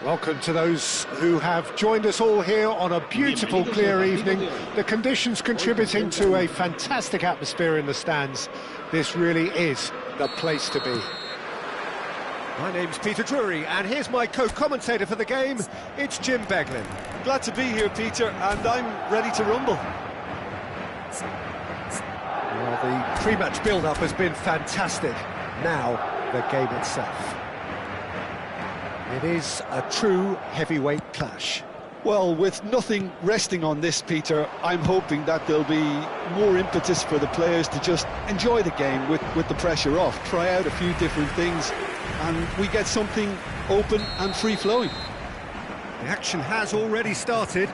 Welcome to those who have joined us all here on a beautiful, clear evening. The conditions contributing to a fantastic atmosphere in the stands. This really is the place to be. My name's Peter Drury, and here's my co-commentator for the game. It's Jim Beglin. Glad to be here, Peter, and I'm ready to rumble. Well, the pre-match build-up has been fantastic. Now, the game itself. It is a true heavyweight clash. Well, with nothing resting on this, Peter, I'm hoping that there'll be more impetus for the players to just enjoy the game with the pressure off, try out a few different things, and we get something open and free-flowing. The action has already started.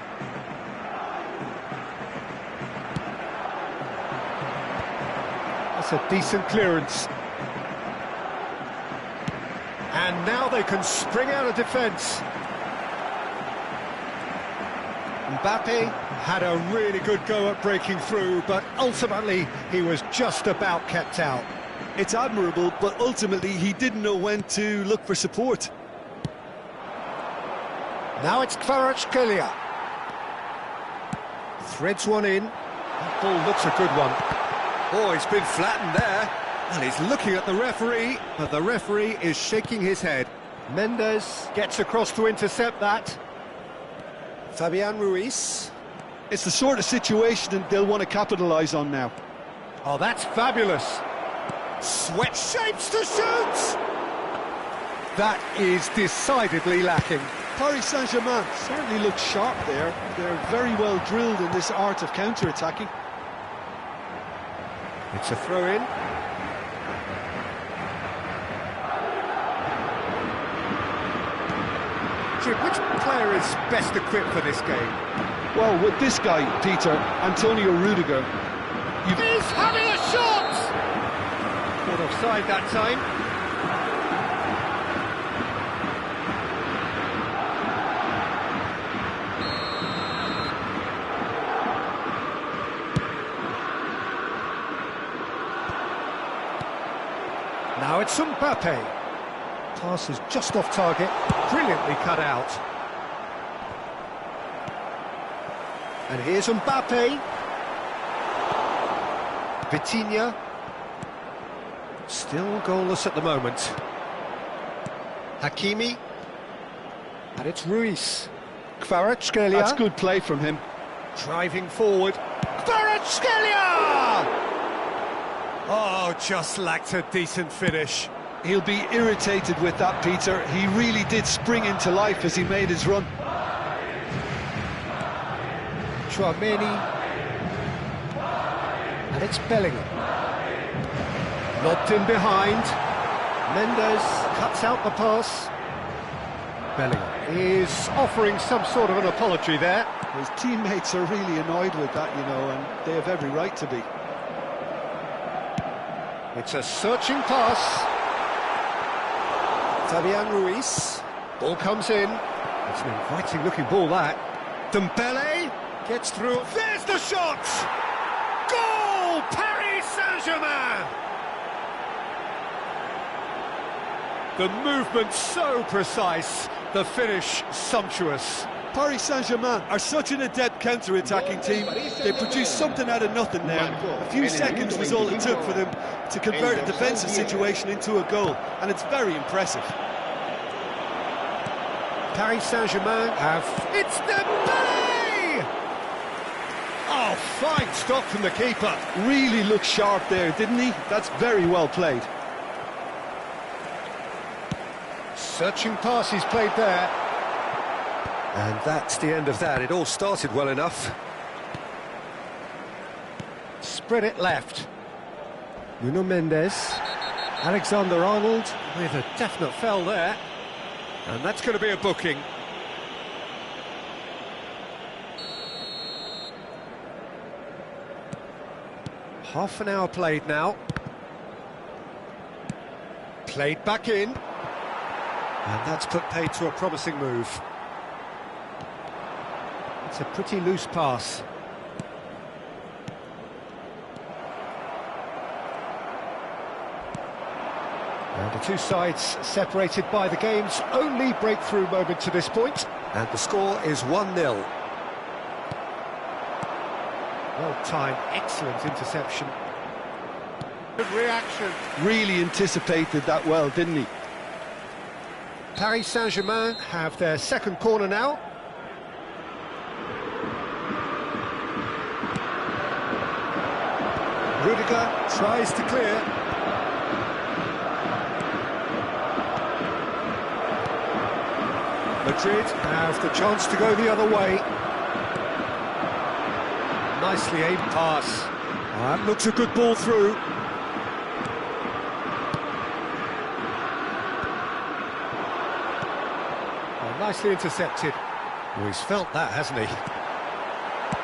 That's a decent clearance. And now they can spring out of defence. Mbappe had a really good go at breaking through, but ultimately he was just about kept out. It's admirable, but ultimately he didn't know when to look for support. Now it's Kvaratskhelia. Threads one in. That ball looks a good one. Oh, he's been flattened there. And he's looking at the referee, but the referee is shaking his head. Mendes gets across to intercept that. Fabian Ruiz. It's the sort of situation that they'll want to capitalise on now. Oh, that's fabulous. Sweat shapes to shoot! That is decidedly lacking. Paris Saint-Germain certainly looks sharp there. They're very well drilled in this art of counter-attacking. It's a throw-in. Which player is best equipped for this game? Well, with this guy, Peter, Antonio Rudiger. He's having a shot! Caught offside that time. Now it's Mbappe. Pass is just off target, brilliantly cut out. And here's Mbappe. Vitinha. Still goalless at the moment. Hakimi. And it's Ruiz. Kvaratskhelia. That's good play from him. Driving forward. Kvaratskhelia! Oh, just lacked a decent finish. He'll be irritated with that, Peter. He really did spring into life as he made his run. Chouameni. And it's Bellingham. Lobbed in behind. Mendes cuts out the pass. Bellingham is offering some sort of an apology there. His teammates are really annoyed with that, you know, and they have every right to be. It's a searching pass. Fabian Ruiz. Ball comes in. It's an inviting looking ball, that. Dembele gets through. There's the shot! Goal! Paris Saint-Germain! The movement so precise, the finish sumptuous. Paris Saint-Germain are such an adept counter-attacking team. They produced something out of nothing there. A few seconds was all it took for them to convert a defensive situation into a goal, and it's very impressive. Paris Saint-Germain have... It's Dembele! Oh, fine stop from the keeper. Really looked sharp there, didn't he? That's very well played. Searching pass he's played there. And that's the end of that. It all started well enough. Spread it left. Nuno Mendes. Alexander-Arnold with a definite foul there. And that's going to be a booking. Half an hour played now. Played back in. And that's put paid to a promising move. It's a pretty loose pass. Now the two sides separated by the game's only breakthrough moment to this point. And the score is 1-0. Well-timed, excellent interception. Good reaction. Really anticipated that well, didn't he? Paris Saint-Germain have their second corner now. Rudiger tries to clear. Madrid have the chance to go the other way. Nicely aimed pass. That looks a good ball through. Nicely intercepted. Oh, he's felt that, hasn't he?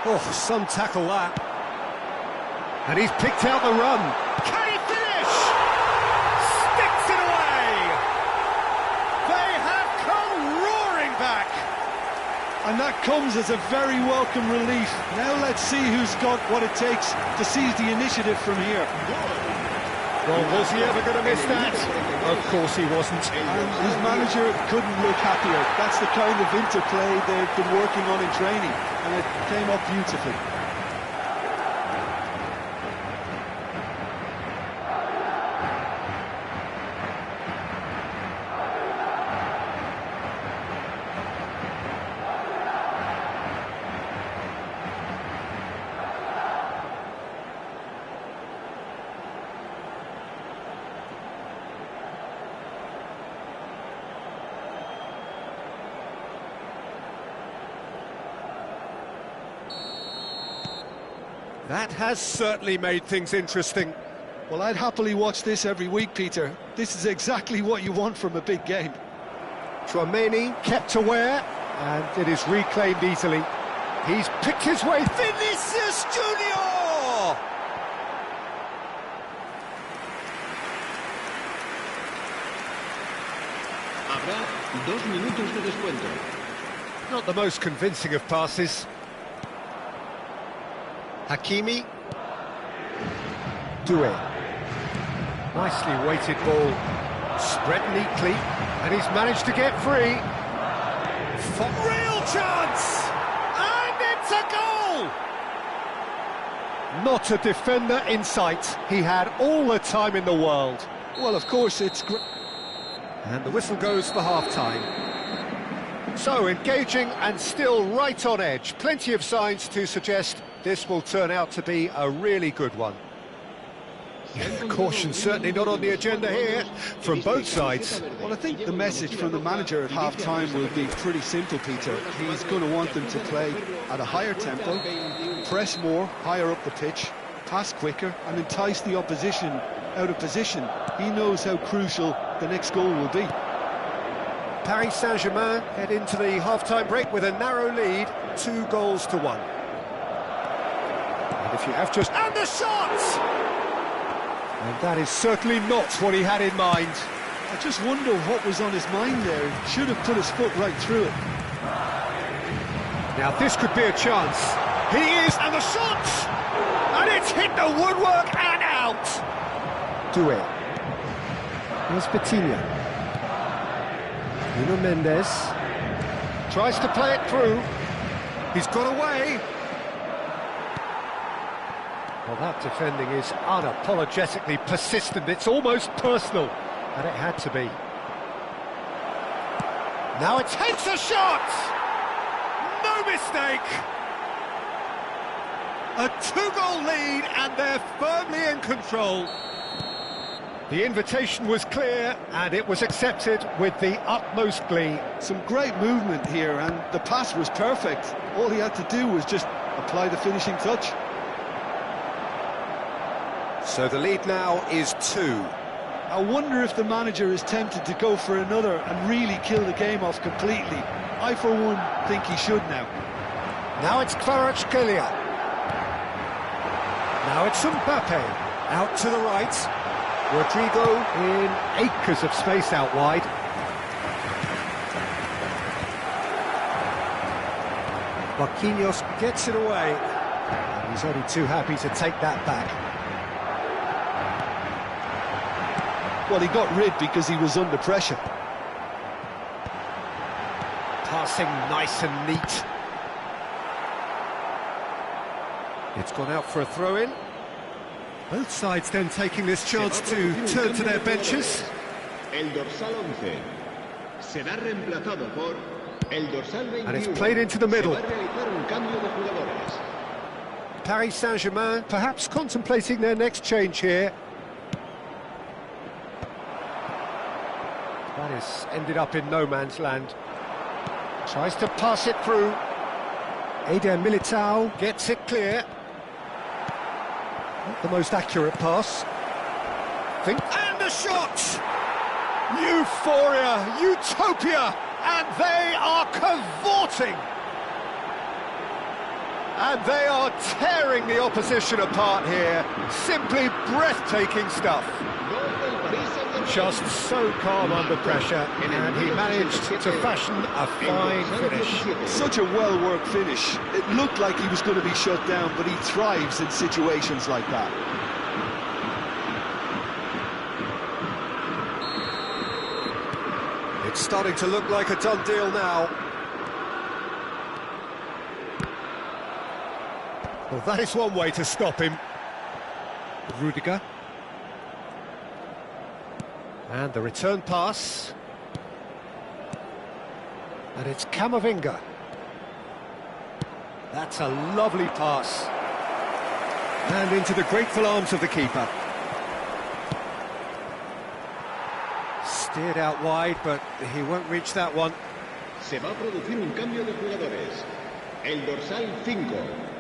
Oh, some tackle that. And he's picked out the run. Can he finish? Sticks it away! They have come roaring back! And that comes as a very welcome relief. Now let's see who's got what it takes to seize the initiative from here. Well, was he ever going to miss that? Of course he wasn't. And his manager couldn't look happier. That's the kind of interplay they've been working on in training, and it came up beautifully. That has certainly made things interesting. Well, I'd happily watch this every week, Peter. This is exactly what you want from a big game. Tchouaméni kept aware, and it is reclaimed easily. He's picked his way. Vinicius Junior! Habrá 2 minutos de descuento. Not the most convincing of passes. Hakimi. Doué. Nicely weighted ball. Spread neatly, and he's managed to get free. Real chance! And it's a goal! Not a defender in sight. He had all the time in the world. Well, of course, it's great. And the whistle goes for half-time. So, engaging and still right on edge. Plenty of signs to suggest this will turn out to be a really good one. Caution certainly not on the agenda here from both sides. Well, I think the message from the manager at half-time will be pretty simple, Peter. He's going to want them to play at a higher tempo, press more, higher up the pitch, pass quicker, and entice the opposition out of position. He knows how crucial the next goal will be. Paris Saint-Germain head into the half-time break with a narrow lead, 2-1. And if you have just... And the shot! And that is certainly not what he had in mind. I just wonder what was on his mind there. He should have put his foot right through it. Now this could be a chance. He is, and the shot! And it's hit the woodwork and out! Doué. Here's Petinia. Nuno Mendes. Tries to play it through. He's got away. Well, that defending is unapologetically persistent. It's almost personal, and it had to be. Now it takes a shot! No mistake! A 2-goal lead, and they're firmly in control. The invitation was clear, and it was accepted with the utmost glee. Some great movement here, and the pass was perfect. All he had to do was just apply the finishing touch. So the lead now is 2. I wonder if the manager is tempted to go for another and really kill the game off completely. I, for one, think he should now. Now it's Kvaratskhelia. Now it's Mbappe. Out to the right. Rodrigo in acres of space out wide. Marquinhos gets it away. And he's only too happy to take that back. Well, he got rid because he was under pressure. Passing nice and neat. It's gone out for a throw-in. Both sides then taking this chance to turn to their benches. El dorsal 11 será reemplazado por el dorsal 21. And it's played into the middle. Se va a realizar un cambio de jugadores. Paris Saint-Germain perhaps contemplating their next change here. That has ended up in no man's land. Tries to pass it through. Eder Militao gets it clear. Not the most accurate pass. And the shot! Euphoria, utopia, and they are cavorting. And they are tearing the opposition apart here. Simply breathtaking stuff. Just so calm under pressure, and he managed to fashion a fine finish. Such a well-worked finish. It looked like he was going to be shut down, but he thrives in situations like that. It's starting to look like a done deal now. Well, that is one way to stop him. Rudiger. And the return pass. And it's Camavinga. That's a lovely pass. And into the grateful arms of the keeper. Steered out wide, but he won't reach that one. Se va a producir un cambio de jugadores. El dorsal 5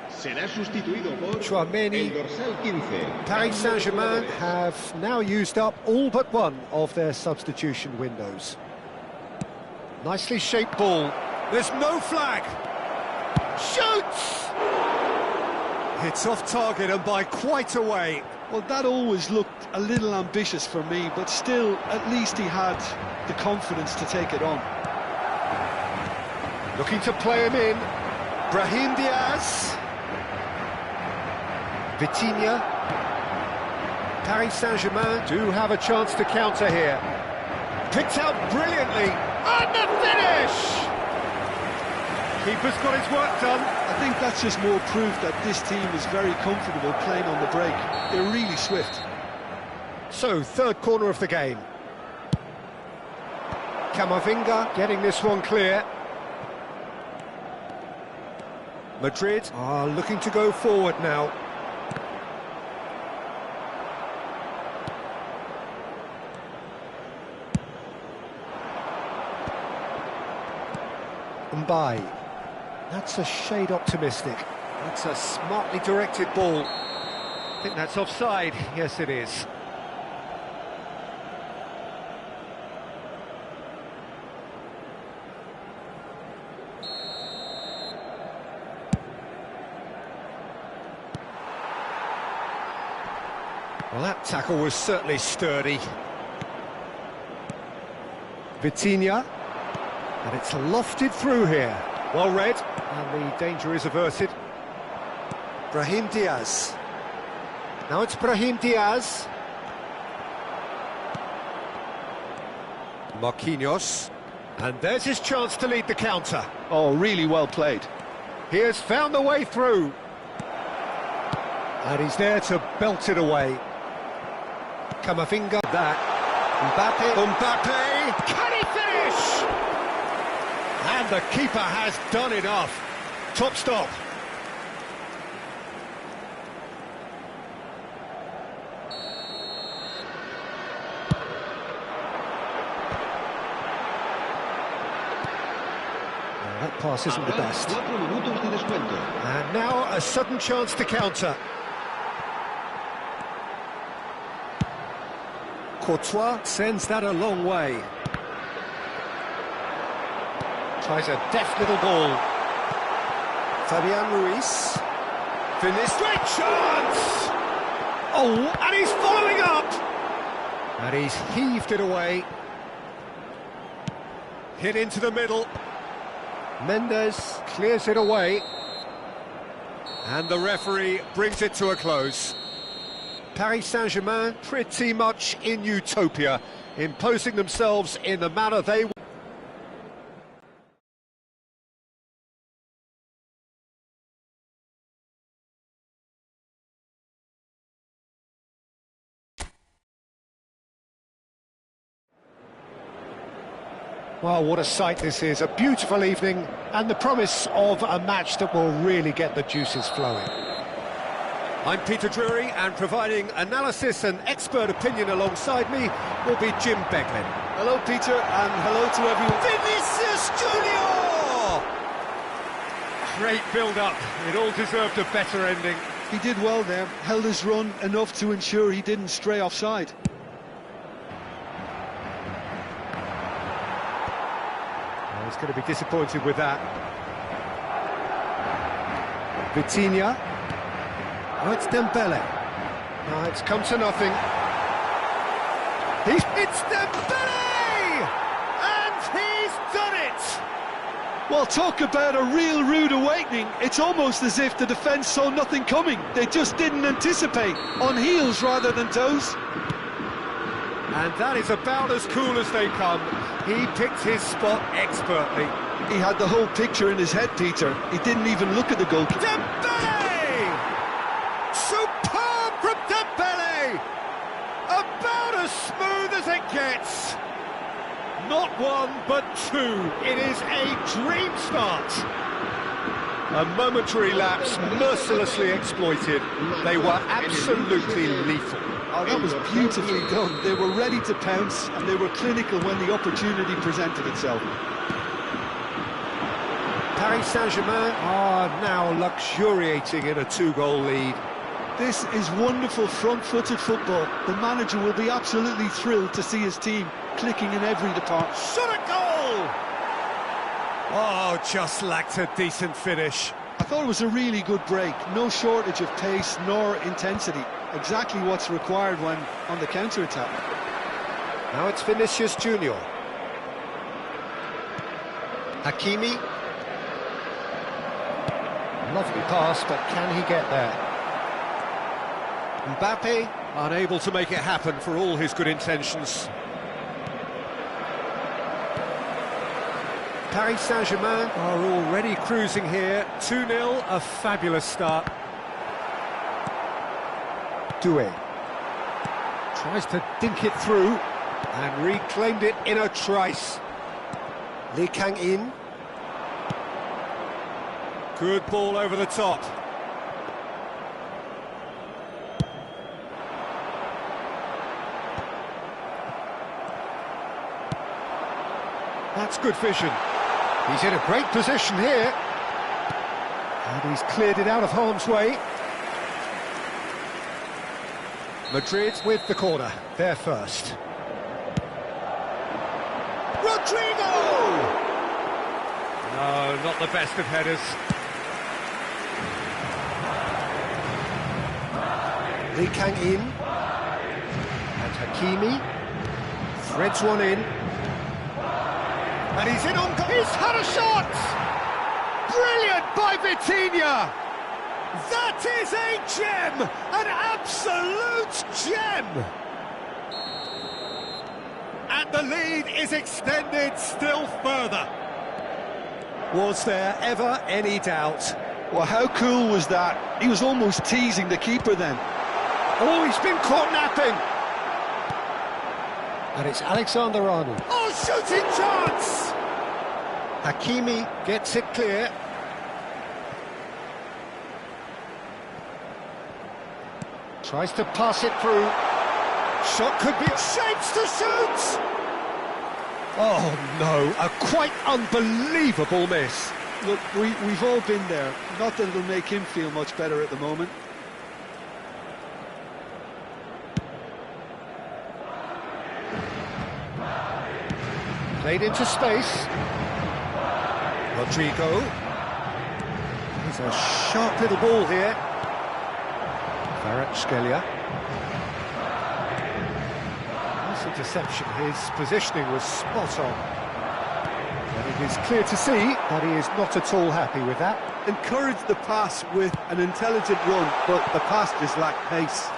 será sustituido por Chouameni. el dorsal 15. Paris Saint-Germain have now used up all but one of their substitution windows. Nicely shaped ball. There's no flag. Shoots! It's off target and by quite a way. Well, that always looked a little ambitious for me, but still, at least he had the confidence to take it on. Looking to play him in. Brahim Diaz. Vitinha. Paris Saint-Germain do have a chance to counter here. Picked out brilliantly. And the finish! Keeper's got his work done. I think that's just more proof that this team is very comfortable playing on the break. They're really swift. So, third corner of the game. Camavinga getting this one clear. Madrid are looking to go forward now. Mbaye. That's a shade optimistic. That's a smartly directed ball. I think that's offside. Yes, it is. Well, that tackle was certainly sturdy. Vitinha. And it's lofted through here. Well read, and the danger is averted. Brahim Diaz. Now it's Brahim Diaz. Marquinhos. And there's his chance to lead the counter. Oh, really well played. He has found the way through. And he's there to belt it away. Camavinga, that. Mbappe. Can he finish? And the keeper has done enough. Top stop. That pass isn't the best. And now a sudden chance to counter. Courtois sends that a long way. Tries a deft little ball. Fabian Ruiz. Finished. Great chance! Oh, and he's following up! And he's heaved it away. Hit into the middle. Mendes clears it away. And the referee brings it to a close. Paris Saint-Germain pretty much in utopia, imposing themselves in the manner they... Well, what a sight this is, a beautiful evening and the promise of a match that will really get the juices flowing. I'm Peter Drury, and providing analysis and expert opinion alongside me will be Jim Beglin. Hello, Peter, and hello to everyone. Vinicius Junior! Great build-up, it all deserved a better ending. He did well there, held his run enough to ensure he didn't stray offside. He's going to be disappointed with that. Vitinha. Oh, it's Dembele. Oh, it's come to nothing. It's Dembele! And he's done it! Well, talk about a real rude awakening. It's almost as if the defence saw nothing coming. They just didn't anticipate, on heels rather than toes. And that is about as cool as they come. He picked his spot expertly. He had the whole picture in his head, Peter. He didn't even look at the goalkeeper. Dembele! Superb from Dembele! About as smooth as it gets. Not one, but two. It is a dream start. A momentary lapse mercilessly exploited. They were absolutely lethal. Oh, that was beautifully done. They were ready to pounce, and they were clinical when the opportunity presented itself. Paris Saint-Germain are now luxuriating in a two-goal lead. This is wonderful front-footed football. The manager will be absolutely thrilled to see his team clicking in every department. Shot a goal! Oh, just lacked a decent finish. I thought it was a really good break. No shortage of pace nor intensity. Exactly what's required when on the counter-attack. Now it's Vinicius Junior. Hakimi. Lovely pass, but can he get there? Mbappe, unable to make it happen for all his good intentions. Paris Saint-Germain are already cruising here. 2-0, a fabulous start. Doué tries to dink it through and reclaimed it in a trice. Lee Kang-in. Good ball over the top. That's good vision. He's in a great position here. And he's cleared it out of harm's way. Madrid with the corner, they're first. Rodrigo! No, not the best of headers. Lee Kang-in. And Hakimi. Threads one in. And he's in on... He's had a shot! Brilliant by Vitinha! That is a gem! An absolute gem! And the lead is extended still further. Was there ever any doubt? Well, how cool was that? He was almost teasing the keeper then. Oh, he's been caught napping! And it's Alexander-Arnold. Oh, shooting chance! Hakimi gets it clear. Tries to pass it through. Shot could be... Shapes to shoot! Oh, no, a quite unbelievable miss. Look, we've all been there. Not that it'll make him feel much better at the moment. Played into space. Rodrigo. He's a sharp little ball here. Kvaratskhelia. Nice interception. His positioning was spot on. And it is clear to see that he is not at all happy with that. Encouraged the pass with an intelligent run, but the pass just lacked pace.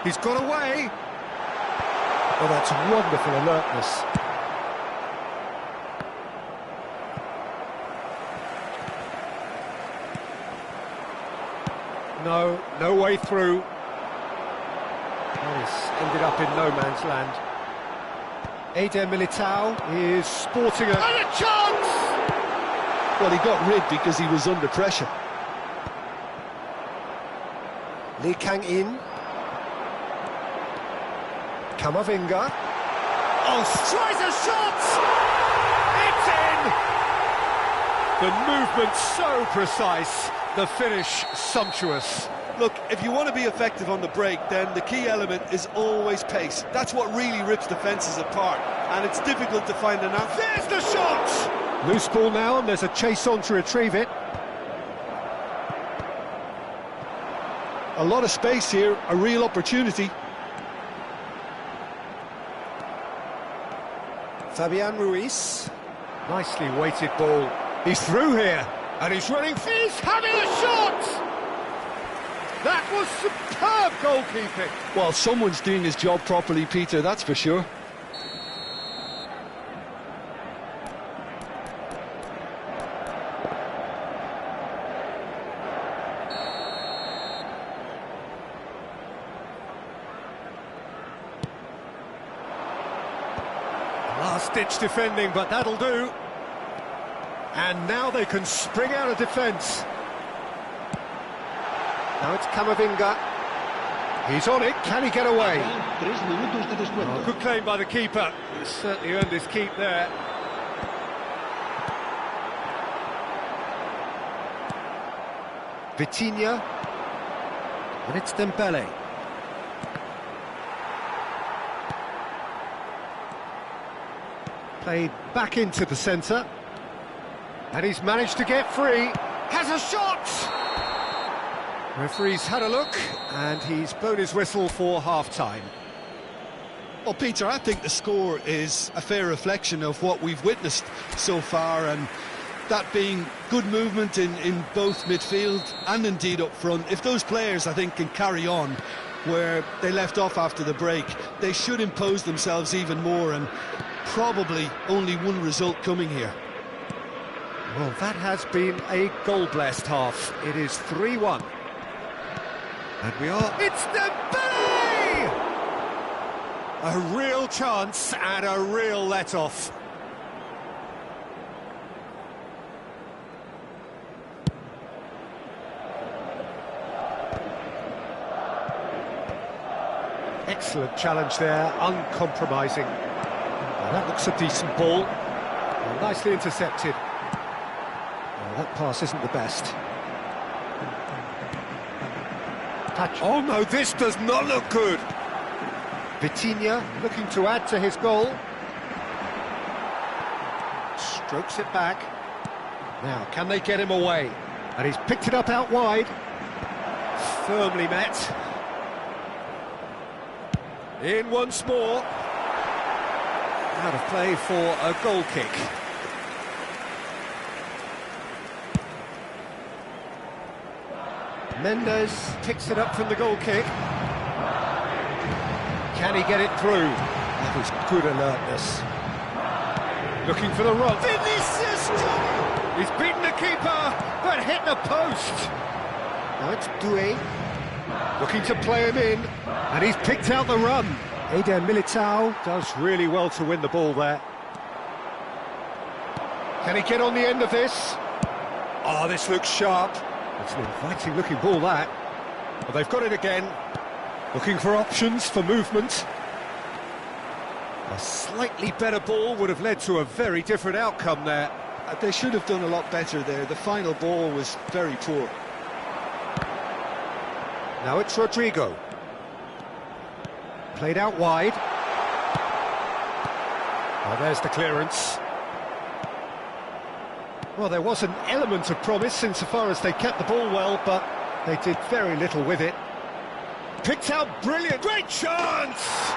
He's got away. Oh, that's wonderful alertness. No way through. And it's ended up in no man's land. Eder Militao is sporting a... And a chance! Well, he got rid because he was under pressure. Lee Kang-in. Camavinga. Oh, tries a shot! It's in! The movement so precise, the finish sumptuous. Look, if you want to be effective on the break, then the key element is always pace. That's what really rips defences apart, and it's difficult to find an answer. There's the shot! Loose ball now, and there's a chase on to retrieve it. A lot of space here, a real opportunity. Fabian Ruiz. Nicely weighted ball. He's through here, and he's running. He's having a shot! That was superb goalkeeping. Well, someone's doing his job properly, Peter, that's for sure. Last-ditch defending, but that'll do. And now they can spring out of defence. Now it's Camavinga. He's on it. Can he get away? Oh, good claim by the keeper. He's certainly earned his keep there. Vitinha. And it's Dembele. Played back into the centre. And he's managed to get free. Has a shot! Referee's had a look, and he's blown his whistle for half-time. Well, Peter, I think the score is a fair reflection of what we've witnessed so far, and that being good movement in both midfield and indeed up front. If those players, I think, can carry on where they left off after the break, they should impose themselves even more, and probably only one result coming here. Well, that has been a goal-blessed half. It is 3-1. And we are... It's Dembele! A real chance and a real let-off. Excellent challenge there, uncompromising. Well, that looks a decent ball. Well, nicely intercepted. Well, that pass isn't the best. Touch. Oh no, this does not look good. Vitinha looking to add to his goal. Strokes it back. Now, can they get him away? And he's picked it up out wide. Firmly met. In once more. Out of play for a goal kick. Mendes picks it up from the goal kick. Can he get it through? That was good alertness. Looking for the run. Vinicius! He's beaten the keeper, but hit the post. Now it's Doué. Looking to play him in, and he's picked out the run. Eder Militao does really well to win the ball there. Can he get on the end of this? Oh, this looks sharp. It's an inviting looking ball, that. But they've got it again. Looking for options for movement. A slightly better ball would have led to a very different outcome there. They should have done a lot better there. The final ball was very poor. Now it's Rodrigo. Played out wide. Oh, there's the clearance. Well, there was an element of promise insofar as they kept the ball well, but they did very little with it. Picked out brilliant. Great chance!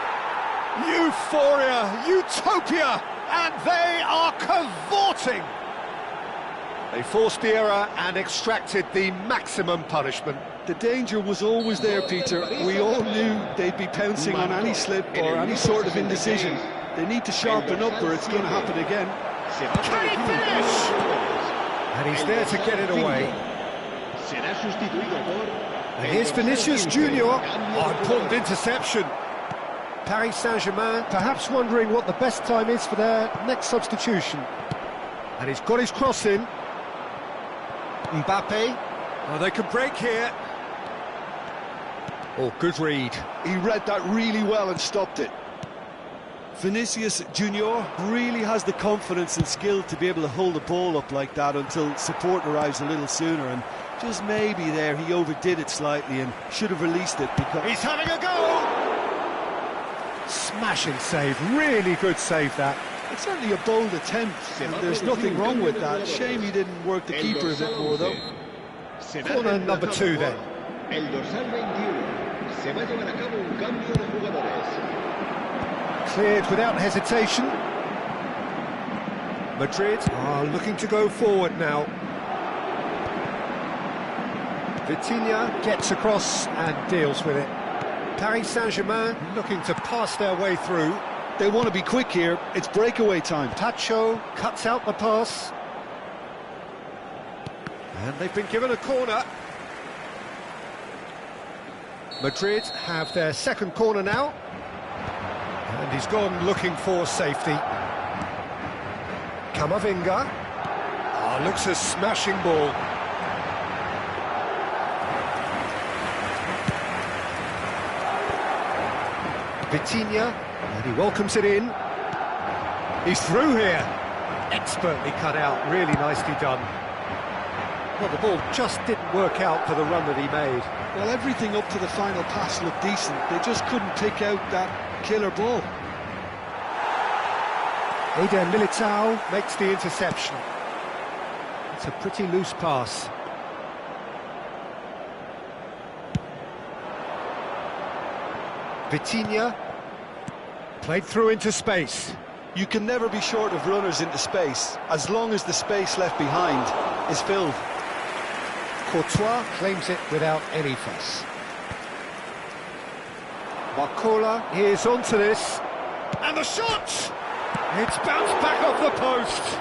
Euphoria, utopia, and they are cavorting. They forced the error and extracted the maximum punishment. The danger was always there, Peter. We all knew they'd be pouncing on any slip or any sort of indecision. They need to sharpen up or it's going to happen again. Can he finish? And he's there to get it away. And here's Vinicius Junior. Oh, important interception. Paris Saint-Germain perhaps wondering what the best time is for their next substitution. And he's got his cross in. Mbappe. Oh, they can break here. Oh, good read. He read that really well and stopped it. Vinicius Junior really has the confidence and skill to be able to hold the ball up like that until support arrives a little sooner, and just maybe there he overdid it slightly and should have released it because... He's having a go! Smashing save, really good save that. It's certainly a bold attempt, and there's nothing wrong with that. Shame he didn't work the keeper a bit more though. Corner number 2 then. El dorsal 21. Se va a llevar a cabo un cambio de jugadores. Cleared without hesitation. Madrid are looking to go forward now. Vitinha gets across and deals with it. Paris Saint-Germain looking to pass their way through. They want to be quick here. It's breakaway time. Tacho cuts out the pass. And they've been given a corner. Madrid have their second corner now. And he's gone looking for safety. Camavinga. Oh, looks a smashing ball. Vitinha, and he welcomes it in. He's through here. Expertly cut out, really nicely done. Well, the ball just didn't work out for the run that he made. Well, everything up to the final pass looked decent. They just couldn't pick out that killer ball. Eder Militao makes the interception. It's a pretty loose pass. Vitinha played through into space. You can never be short of runners into space, as long as the space left behind is filled. Courtois claims it without any fuss. Barcola is onto this. And the shot! It's bounced back off the post.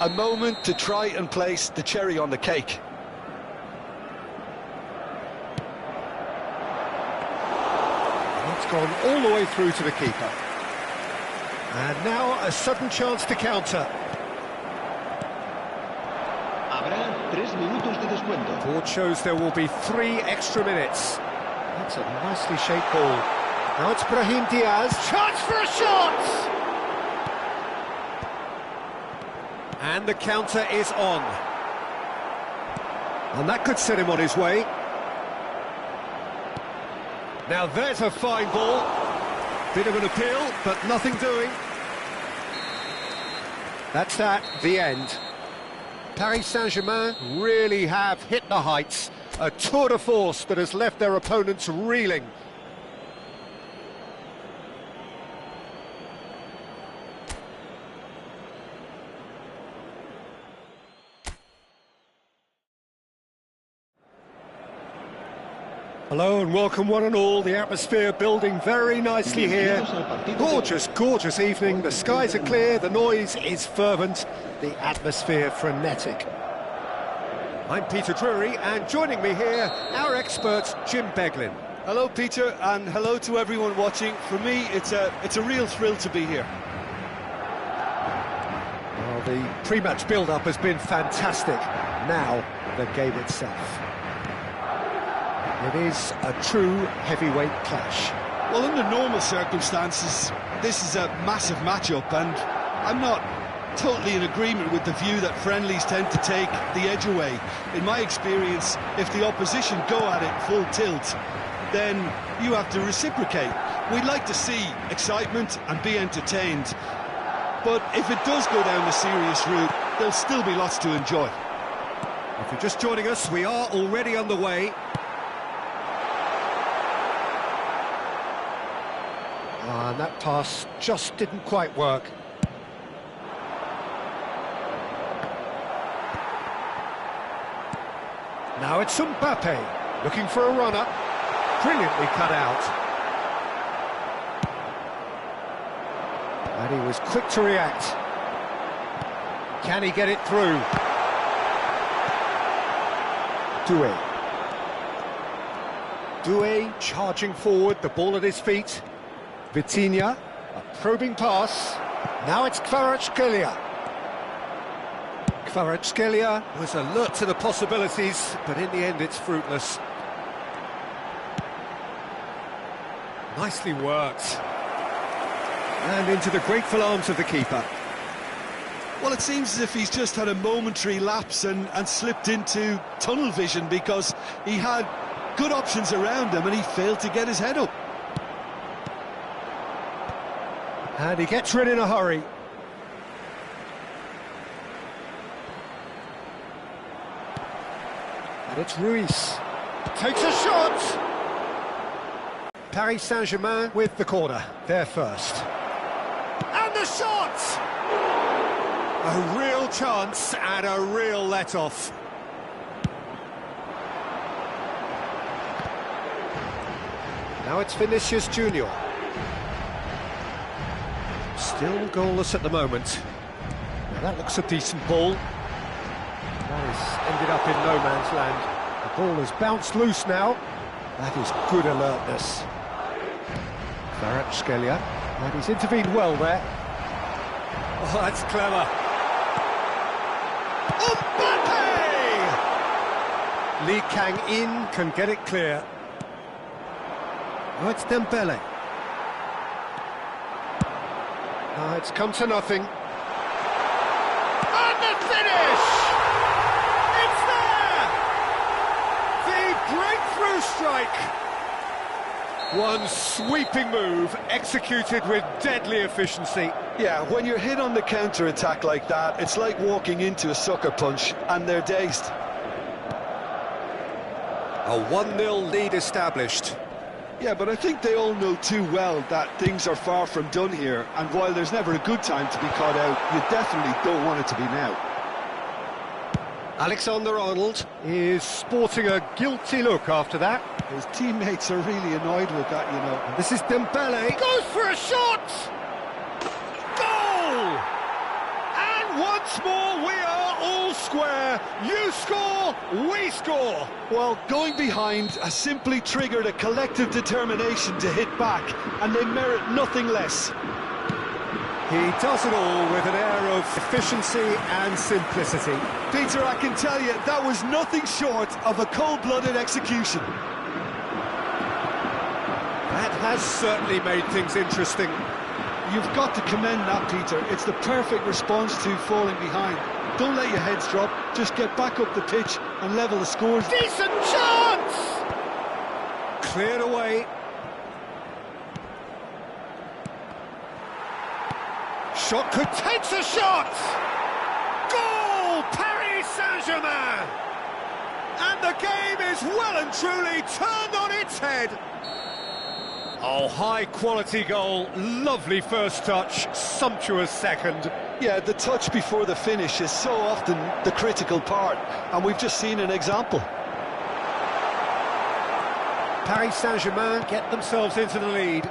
A moment to try and place the cherry on the cake. It's gone all the way through to the keeper. And now a sudden chance to counter. Habrá 3 minutos de descuento. Board shows there will be 3 extra minutes. That's a nicely shaped ball. Now it's Brahim Diaz. Chance for a shot! And the counter is on. And that could set him on his way. Now there's a fine ball. Bit of an appeal, but nothing doing. That's that, the end. Paris Saint-Germain really have hit the heights. A tour de force that has left their opponents reeling. Hello and welcome one and all. The atmosphere building very nicely here. Gorgeous, gorgeous evening. The skies are clear, the noise is fervent, the atmosphere frenetic. I'm Peter Drury, and joining me here, our expert, Jim Beglin. Hello, Peter, and hello to everyone watching. For me, it's a real thrill to be here. Well, the pre-match build-up has been fantastic. Now, the game itself. It is a true heavyweight clash. Well, under normal circumstances, this is a massive matchup, and I'm not totally in agreement with the view that friendlies tend to take the edge away. In my experience, if the opposition go at it full tilt, then you have to reciprocate. We'd like to see excitement and be entertained, but if it does go down the serious route, there'll still be lots to enjoy. If you're just joining us, we are already underway. And that pass just didn't quite work. Now it's Mbappe, looking for a runner. Brilliantly cut out. And he was quick to react. Can he get it through? Doué charging forward, the ball at his feet. Vitinha, a probing pass. Now it's Kvaratskhelia. Kvaratskhelia was alert to the possibilities, but in the end it's fruitless. Nicely worked. And into the grateful arms of the keeper. Well, it seems as if he's just had a momentary lapse and slipped into tunnel vision, because he had good options around him and he failed to get his head up. And he gets rid in a hurry. And it's Ruiz. Takes a shot! Paris Saint-Germain with the corner. They're first. And the shot! A real chance and a real let-off. Now it's Vinicius Junior. Still goalless at the moment. Now that looks a decent ball. That has ended up in no man's land. The ball has bounced loose now. That is good alertness. Kvaratskhelia, and he's intervened well there. Oh, that's clever. Mbappe! Lee Kang-in can get it clear. Oh, it's Dembele. Oh, it's come to nothing. And the finish! It's there! The breakthrough strike! One sweeping move, executed with deadly efficiency. Yeah, when you're hit on the counter-attack like that, it's like walking into a sucker punch, and they're dazed. A 1-0 lead established. Yeah, but I think they all know too well that things are far from done here, and while there's never a good time to be caught out, you definitely don't want it to be now. Alexander-Arnold is sporting a guilty look after that. His teammates are really annoyed with that, you know. And this is Dembele. Goes for a shot! Goal! And once more we are all square. You score, we score. Well, going behind has simply triggered a collective determination to hit back, and they merit nothing less. He does it all with an air of efficiency and simplicity. Peter, I can tell you, that was nothing short of a cold-blooded execution. That has certainly made things interesting. You've got to commend that, Peter. It's the perfect response to falling behind. Don't let your heads drop, just get back up the pitch and level the scores. Decent chance! Cleared away. Shot could takes a shot! Goal! Paris Saint-Germain! And the game is well and truly turned on its head. Oh, high-quality goal, lovely first touch, sumptuous second. Yeah, the touch before the finish is so often the critical part, and we've just seen an example. Paris Saint-Germain get themselves into the lead.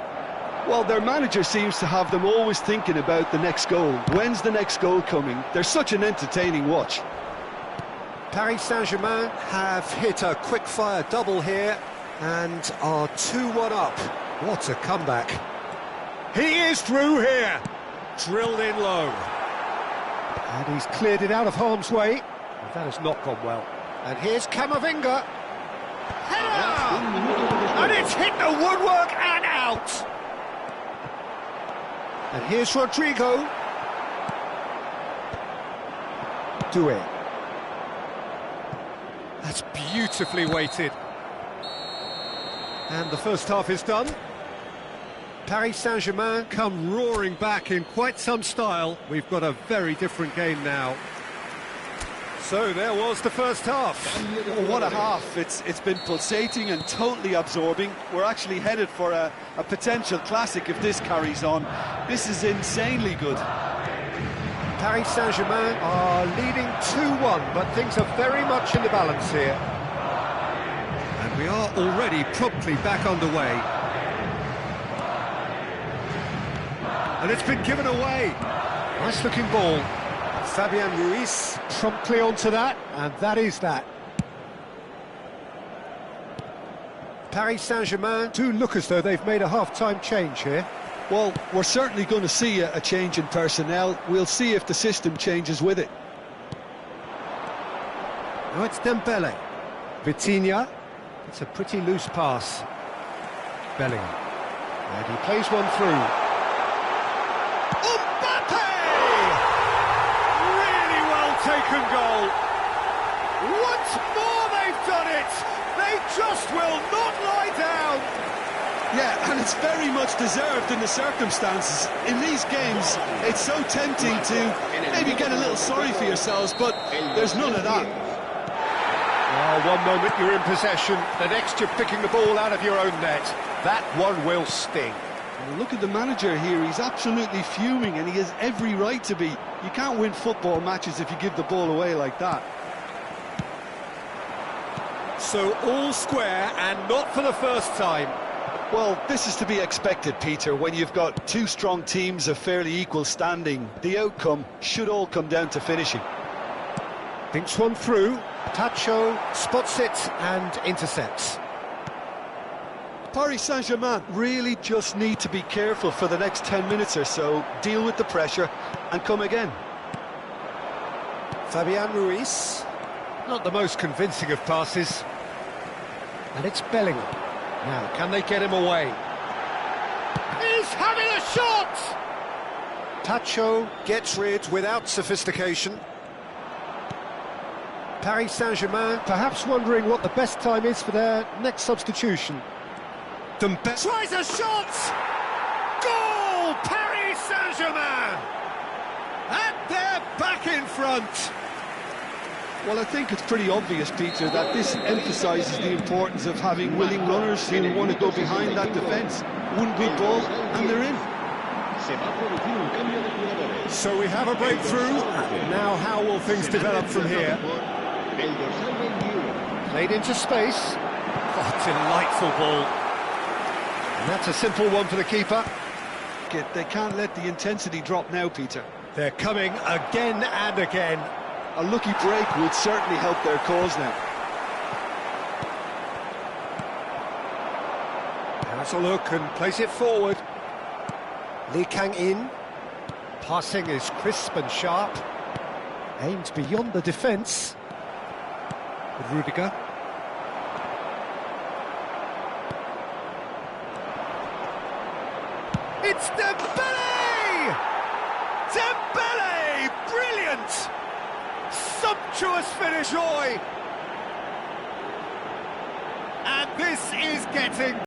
Well, their manager seems to have them always thinking about the next goal. When's the next goal coming? They're such an entertaining watch. Paris Saint-Germain have hit a quick-fire double here and are 2-1 up. What a comeback. He is through here. Drilled in low. And he's cleared it out of harm's way. But that has not gone well. And here's Camavinga. Header! And it's hit the woodwork and out. And here's Rodrigo. Doué. That's beautifully weighted. And the first half is done. Paris Saint-Germain come roaring back in quite some style. We've got a very different game now. So there was the first half. Oh, what a half. It's been pulsating and totally absorbing. We're actually headed for a potential classic if this carries on. This is insanely good. Paris Saint-Germain are leading 2-1, but things are very much in the balance here. We are already promptly back underway. And it's been given away. Nice looking ball. Fabian Ruiz. Promptly onto that, and that is that. Paris Saint-Germain do look as though they've made a half-time change here. Well, we're certainly going to see a change in personnel. We'll see if the system changes with it. Now it's Dembele. Vitinha. It's a pretty loose pass. Bellingham. And he plays one through. Mbappe! Really well taken goal. Once more they've done it. They just will not lie down. Yeah, and it's very much deserved in the circumstances. In these games, it's so tempting to maybe get a little sorry for yourselves, but there's none of that. Oh, one moment you're in possession, the next you're picking the ball out of your own net. That one will sting. And look at the manager here, he's absolutely fuming and he has every right to be. You can't win football matches if you give the ball away like that. So all square and not for the first time. Well, this is to be expected, Peter. When you've got two strong teams of fairly equal standing, the outcome should all come down to finishing. Thinks one through. Tacho spots it and intercepts. Paris Saint-Germain really just need to be careful for the next 10 minutes or so, deal with the pressure and come again. Fabian Ruiz. Not the most convincing of passes. And it's Bellingham. Now, can they get him away? He's having a shot! Tacho Gets rid without sophistication. Paris Saint-Germain perhaps wondering what the best time is for their next substitution. Dembele Tries a shot! Goal! Paris Saint-Germain! And they're back in front! Well, I think it's pretty obvious, Peter, that this emphasises the importance of having willing runners who want to go behind that defence. One good ball, and they're in. So we have a breakthrough. Now how will things develop from here? Played into space. Oh, delightful ball. And that's a simple one for the keeper. They can't let the intensity drop now, Peter. They're coming again and again. A lucky break would certainly help their cause now. Has a look and plays it forward. Lee Kang-in. Passing is crisp and sharp. Aimed beyond the defence. Rudiger. It's Dembele! Dembele! Brilliant! Sumptuous finish, Roy! And this is getting